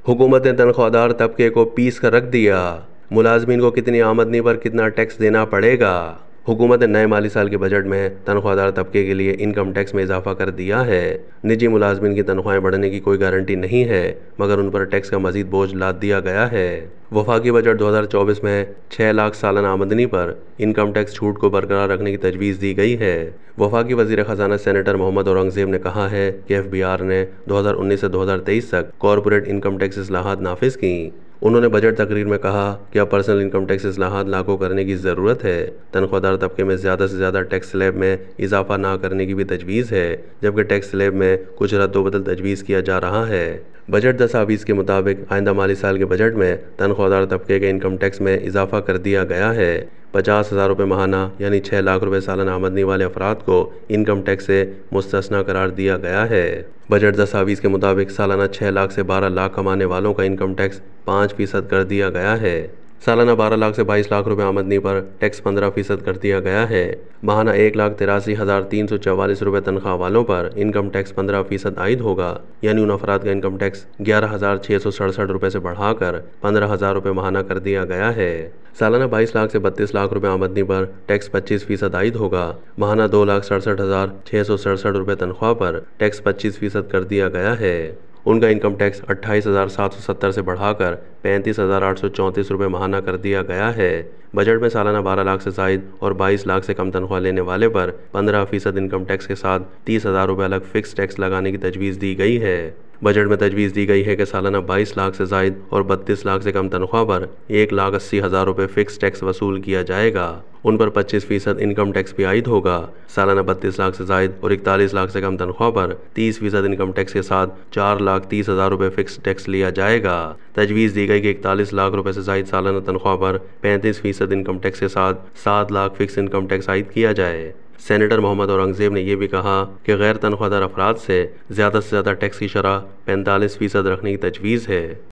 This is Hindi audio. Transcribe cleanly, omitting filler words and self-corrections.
हुकूमत ने तनख्वाहदार तबके को पीस कर रख दिया। मुलाजमीन को कितनी आमदनी पर कितना टैक्स देना पड़ेगा। हुकूमत ने नए माली साल के बजट में तनख्वाहदार तबके के लिए इनकम टैक्स में इजाफा कर दिया है। निजी मुलाजमीन की तनख्वाहें बढ़ने की कोई गारंटी नहीं है, मगर उन पर टैक्स का मजीद बोझ लाद दिया गया है। वफाकी बजट 2024 में 6 लाख सालाना आमदनी पर इनकम टैक्स छूट को बरकरार रखने की तजवीज़ दी गई है। वफाकी वज़ीर ख़जाना सेनेटर मोहम्मद औरंगज़ेब ने कहा है कि FBR ने 2019 से 2023 तक कॉरपोरेट इनकम टैक्स इस्लाहात नाफिज की। उन्होंने बजट तकरीर में कहा कि अब पर्सनल इनकम टैक्स इस्लाहात लागू करने की ज़रूरत है। तनख्वाहदार तबके में ज़्यादा से ज़्यादा टैक्स स्लैब में इजाफा ना करने की भी तजवीज़ है, जबकि टैक्स स्लैब में कुछ रद्द-ओ-बदल तजवीज़ किया जा रहा है। बजट दस्तावेज़ के मुताबिक आइंदा माली साल के बजट में तनख्वाहदार तबके के इनकम टैक्स में इजाफा कर दिया गया है। 50,000 रुपये माहाना यानी 6 लाख रुपये सालाना आमदनी वाले अफराद को इनकम टैक्स से मुस्तस्ना करार दिया गया है। बजट दस्तावेज़ के मुताबिक सालाना 6 लाख से 12 लाख कमाने वालों का इनकम टैक्स 5% कर दिया गया है। सालाना 12 लाख से 22 लाख रुपए आमदनी पर टैक्स 15% कर दिया गया है। माहाना 1,83,344 रुपये तनख्वाह वालों पर इनकम टैक्स 15% आयद होगा, यानी उन अफराद का इनकम टैक्स 11,667 रुपये से बढ़ाकर 15,000 रुपये माहाना कर दिया गया है। सालाना 22 लाख से 32 लाख रुपये आमदनी पर टैक्स 25% आयद होगा। माहाना 2,67,667 रुपये तनख्वाह पर टैक्स 25% कर दिया गया है। उनका इनकम टैक्स 28,770 से बढ़ाकर 35,834 रुपये माहाना कर दिया गया है। बजट में सालाना 12 लाख से जायद और 22 लाख से कम तनख्वाह लेने वाले पर 15% इनकम टैक्स के साथ 30,000 रुपये अलग फिक्स टैक्स लगाने की तजवीज़ दी गई है। बजट में तजवीज़ दी गई है कि सालाना 22 लाख से जायद और 32 लाख से कम तनख्वाह पर 1,80,000 रुपये फिक्स टैक्स वसूल किया जाएगा। उन पर 25% इनकम टैक्स भी आयद होगा। सालाना 32 लाख से जायद और 41 लाख से कम तनख्वाह पर 30% इनकम टैक्स के साथ 4,30,000 रुपये फिक्स टैक्स लिया जाएगा। तजवीज़ दी गई कि 41 लाख रुपये से जायद सालाना तनख्वाह पर 35% इनकम टैक्स के साथ 7 लाख फिक्स इनकम टैक्स आयद किया जाए। सेनेटर मोहम्मद औरंगज़ेब ने यह भी कहा कि गैर तनख्वाहदार अफराद से ज़्यादा टैक्स की शरह 45% रखने की तजवीज़ है।